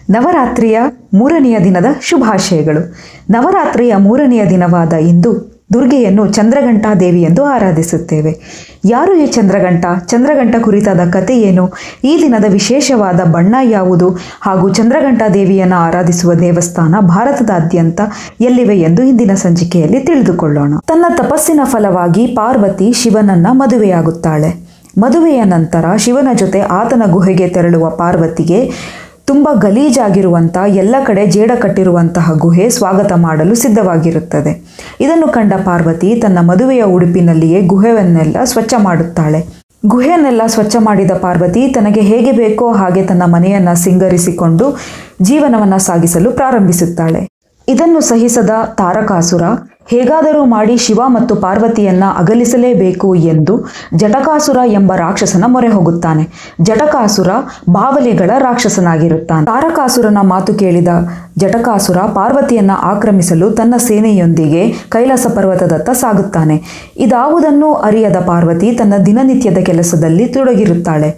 ನವರಾತ್ರಿಯ ಮೂರನೆಯ ದಿನದ ಶುಭಾಶಯಗಳು. ನವರಾತ್ರಿಯ ಮೂರನೆಯ ದಿನವಾದ ಇಂದು ದುರ್ಗೆಯನ್ನು ಚಂದ್ರಘಂಟಾ ದೇವಿ ಎಂದು ಆರಾಧಿಸುತ್ತೇವೆ. ಯಾರು ಈ ಚಂದ್ರಘಂಟ ಕುರಿತಾದ ಕಥೆ ಏನು, ಈ ದಿನದ ವಿಶೇಷವಾದ ಬಣ್ಣ ಯಾವುದು ಹಾಗೂ ಚಂದ್ರಘಂಟಾ ದೇವಿಯನ್ನು ಆರಾಧಿಸುವ ದೇವಸ್ಥಾನ ಭಾರತದಾದ್ಯಂತ ಎಲ್ಲಿವೆ ಎಂದು ಇಂದಿನ ಸಂಚಿಕೆಯಲ್ಲಿ ತಿಳಿದುಕೊಳ್ಳೋಣ. ತನ್ನ ತಪಸ್ಸಿನ ಫಲವಾಗಿ ಪಾರ್ವತಿ ಶಿವನನ್ನ ಮದುವೆಯಾಗುತ್ತಾಳೆ. ಮದುವೆಯ ನಂತರ ಶಿವನ ಜೊತೆ ಆತನ ಗುಹೆಗೆ ತೆರಳುವ ಪಾರ್ವತಿಗೆ ತುಂಬ ಗಲೀಜಾಗಿರುವಂಥ ಎಲ್ಲ ಕಡೆ ಜೇಡ ಕಟ್ಟಿರುವಂತಹ ಗುಹೆ ಸ್ವಾಗತ ಮಾಡಲು ಸಿದ್ಧವಾಗಿರುತ್ತದೆ. ಇದನ್ನು ಕಂಡ ಪಾರ್ವತಿ ತನ್ನ ಮದುವೆಯ ಉಡುಪಿನಲ್ಲಿಯೇ ಗುಹೆಯನ್ನೆಲ್ಲ ಸ್ವಚ್ಛ ಮಾಡುತ್ತಾಳೆ. ಗುಹೆಯನ್ನೆಲ್ಲ ಸ್ವಚ್ಛ ಮಾಡಿದ ಪಾರ್ವತಿ ತನಗೆ ಹೇಗೆ ಬೇಕೋ ಹಾಗೆ ತನ್ನ ಮನೆಯನ್ನು ಸಿಂಗರಿಸಿಕೊಂಡು ಜೀವನವನ್ನು ಸಾಗಿಸಲು ಪ್ರಾರಂಭಿಸುತ್ತಾಳೆ. ಇದನ್ನು ಸಹಿಸದ ತಾರಕಾಸುರ ಹೇಗಾದರೂ ಮಾಡಿ ಶಿವ ಮತ್ತು ಪಾರ್ವತಿಯನ್ನ ಅಗಲಿಸಲೇಬೇಕು ಎಂದು ಜಟಕಾಸುರ ಎಂಬ ರಾಕ್ಷಸನ ಮೊರೆ ಹೋಗುತ್ತಾನೆ. ಜಟಕಾಸುರ ಬಾವಲಿಗಳ ರಾಕ್ಷಸನಾಗಿರುತ್ತಾನೆ. ತಾರಕಾಸುರನ ಮಾತು ಕೇಳಿದ ಜಟಕಾಸುರ ಪಾರ್ವತಿಯನ್ನ ಆಕ್ರಮಿಸಲು ತನ್ನ ಸೇನೆಯೊಂದಿಗೆ ಕೈಲಾಸ ಪರ್ವತದತ್ತ ಸಾಗುತ್ತಾನೆ. ಇದಾವುದನ್ನು ಅರಿಯದ ಪಾರ್ವತಿ ತನ್ನ ದಿನನಿತ್ಯದ ಕೆಲಸದಲ್ಲಿ ತೊಡಗಿರುತ್ತಾಳೆ.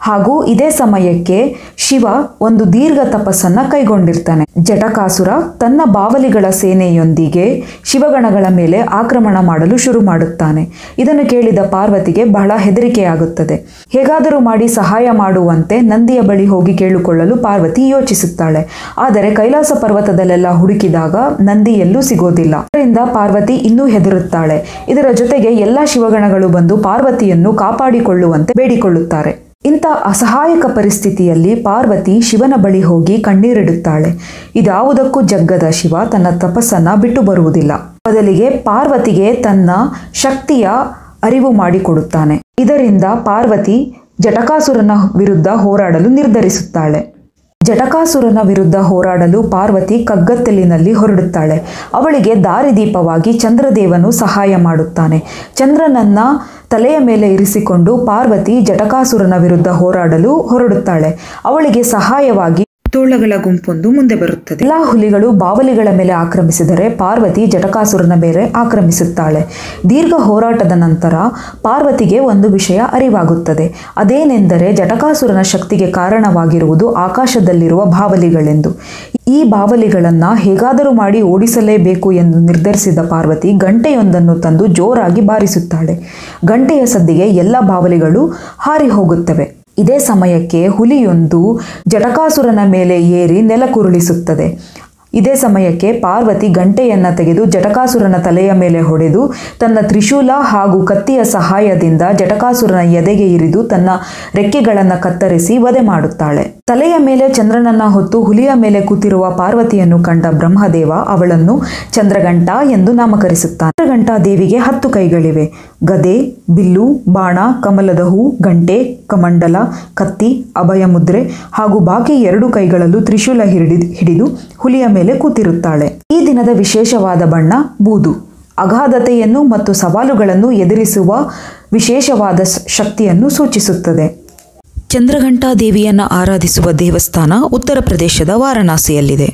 ಹಾಗೂ ಇದೇ ಸಮಯಕ್ಕೆ ಶಿವ ಒಂದು ದೀರ್ಘ ತಪಸ್ಸನ್ನ ಕೈಗೊಂಡಿರ್ತಾನೆ. ಜಟಕಾಸುರ ತನ್ನ ಬಾವಲಿಗಳ ಸೇನೆಯೊಂದಿಗೆ ಶಿವಗಣಗಳ ಮೇಲೆ ಆಕ್ರಮಣ ಮಾಡಲು ಶುರು ಮಾಡುತ್ತಾನೆ. ಇದನ್ನು ಕೇಳಿದ ಪಾರ್ವತಿಗೆ ಬಹಳ ಹೆದರಿಕೆಯಾಗುತ್ತದೆ. ಹೇಗಾದರೂ ಮಾಡಿ ಸಹಾಯ ಮಾಡುವಂತೆ ನಂದಿಯ ಬಳಿ ಹೋಗಿ ಕೇಳಿಕೊಳ್ಳಲು ಪಾರ್ವತಿ ಯೋಚಿಸುತ್ತಾಳೆ. ಆದರೆ ಕೈಲಾಸ ಪರ್ವತದಲ್ಲೆಲ್ಲ ಹುಡುಕಿದಾಗ ನಂದಿ ಎಲ್ಲೂ ಸಿಗೋದಿಲ್ಲ. ಇದರಿಂದ ಪಾರ್ವತಿ ಇನ್ನೂ ಹೆದರುತ್ತಾಳೆ. ಇದರ ಜೊತೆಗೆ ಎಲ್ಲ ಶಿವಗಣಗಳು ಬಂದು ಪಾರ್ವತಿಯನ್ನು ಕಾಪಾಡಿಕೊಳ್ಳುವಂತೆ ಬೇಡಿಕೊಳ್ಳುತ್ತಾರೆ. ಇಂಥ ಅಸಹಾಯಕ ಪರಿಸ್ಥಿತಿಯಲ್ಲಿ ಪಾರ್ವತಿ ಶಿವನ ಬಳಿ ಹೋಗಿ ಕಣ್ಣೀರಿಡುತ್ತಾಳೆ. ಇದಾವುದಕ್ಕೂ ಜಗ್ಗದ ಶಿವ ತನ್ನ ತಪಸ್ಸನ್ನ ಬಿಟ್ಟು ಬರುವುದಿಲ್ಲ. ಬದಲಿಗೆ ಪಾರ್ವತಿಗೆ ತನ್ನ ಶಕ್ತಿಯ ಅರಿವು ಮಾಡಿಕೊಡುತ್ತಾನೆ. ಇದರಿಂದ ಪಾರ್ವತಿ ಜಟಕಾಸುರನ ವಿರುದ್ಧ ಹೋರಾಡಲು ನಿರ್ಧರಿಸುತ್ತಾಳೆ. ಜಟಕಾಸುರನ ವಿರುದ್ಧ ಹೋರಾಡಲು ಪಾರ್ವತಿ ಕಗ್ಗತ್ತಲಿನಲ್ಲಿ ಹೊರಡುತ್ತಾಳೆ. ಅವಳಿಗೆ ದಾರಿದೀಪವಾಗಿ ಚಂದ್ರದೇವನು ಸಹಾಯ ಮಾಡುತ್ತಾನೆ. ಚಂದ್ರನನ್ನ ತಲೆಯ ಮೇಲೆ ಇರಿಸಿಕೊಂಡು ಪಾರ್ವತಿ ಜಟಕಾಸುರನ ವಿರುದ್ಧ ಹೋರಾಡಲು ಹೊರಡುತ್ತಾಳೆ. ಅವಳಿಗೆ ಸಹಾಯವಾಗಿ ತೋಳಗಳ ಗುಂಪೊಂದು ಮುಂದೆ ಬರುತ್ತದೆ. ಎಲ್ಲ ಹುಲಿಗಳು ಬಾವಲಿಗಳ ಮೇಲೆ ಆಕ್ರಮಿಸಿದರೆ ಪಾರ್ವತಿ ಜಟಕಾಸುರನ ಮೇಲೆ ಆಕ್ರಮಿಸುತ್ತಾಳೆ. ದೀರ್ಘ ಹೋರಾಟದ ನಂತರ ಪಾರ್ವತಿಗೆ ಒಂದು ವಿಷಯ ಅರಿವಾಗುತ್ತದೆ. ಅದೇನೆಂದರೆ ಜಟಕಾಸುರನ ಶಕ್ತಿಗೆ ಕಾರಣವಾಗಿರುವುದು ಆಕಾಶದಲ್ಲಿರುವ ಬಾವಲಿಗಳೆಂದು. ಈ ಬಾವಲಿಗಳನ್ನು ಹೇಗಾದರೂ ಮಾಡಿ ಓಡಿಸಲೇಬೇಕು ಎಂದು ನಿರ್ಧರಿಸಿದ ಪಾರ್ವತಿ ಗಂಟೆಯೊಂದನ್ನು ತಂದು ಜೋರಾಗಿ ಬಾರಿಸುತ್ತಾಳೆ. ಗಂಟೆಯ ಸದ್ದಿಗೆ ಎಲ್ಲ ಬಾವಲಿಗಳು ಹಾರಿ ಹೋಗುತ್ತವೆ. ಇದೇ ಸಮಯಕ್ಕೆ ಹುಲಿಯೊಂದು ಜಟಕಾಸುರನ ಮೇಲೆ ಏರಿ ನೆಲಕುರುಳಿಸುತ್ತದೆ. ಇದೇ ಸಮಯಕ್ಕೆ ಪಾರ್ವತಿ ಗಂಟೆಯನ್ನು ತೆಗೆದು ಜಟಕಾಸುರನ ತಲೆಯ ಮೇಲೆ ಹೊಡೆದು ತನ್ನ ತ್ರಿಶೂಲ ಹಾಗೂ ಕತ್ತಿಯ ಸಹಾಯದಿಂದ ಜಟಕಾಸುರನ ಎದೆಗೆ ಇರಿದು ತನ್ನ ರೆಕ್ಕೆಗಳನ್ನು ಕತ್ತರಿಸಿ ವಧೆ ಮಾಡುತ್ತಾಳೆ. ತಲೆಯ ಮೇಲೆ ಚಂದ್ರನನ್ನ ಹೊತ್ತು ಹುಲಿಯ ಮೇಲೆ ಕೂತಿರುವ ಪಾರ್ವತಿಯನ್ನು ಕಂಡ ಬ್ರಹ್ಮದೇವ ಅವಳನ್ನು ಚಂದ್ರಘಂಟಾ ಎಂದು ನಾಮಕರಿಸುತ್ತಾನೆ. ಚಂದ್ರಘಂಟಾ ದೇವಿಗೆ 10 ಕೈಗಳಿವೆ. ಗದೆ, ಬಿಲ್ಲು, ಬಾಣ, ಕಮಲದ ಹೂ, ಗಂಟೆ, ಕಮಂಡಲ, ಕತ್ತಿ, ಅಭಯ ಮುದ್ರೆ ಹಾಗೂ ಬಾಕಿ 2 ಕೈಗಳಲ್ಲೂ ತ್ರಿಶೂಲ ಹಿಡಿದು ಹುಲಿಯ ಮೇಲೆ ಕೂತಿರುತ್ತಾಳೆ. ಈ ದಿನದ ವಿಶೇಷವಾದ ಬಣ್ಣ ಬೂದು. ಅಗಾಧತೆಯನ್ನು ಮತ್ತು ಸವಾಲುಗಳನ್ನು ಎದುರಿಸುವ ವಿಶೇಷವಾದ ಶಕ್ತಿಯನ್ನು ಸೂಚಿಸುತ್ತದೆ. ಚಂದ್ರಘಂಟಾ ದೇವಿಯನ್ನು ಆರಾಧಿಸುವ ದೇವಸ್ಥಾನ ಉತ್ತರ ಪ್ರದೇಶದ ವಾರಣಾಸಿಯಲ್ಲಿದೆ.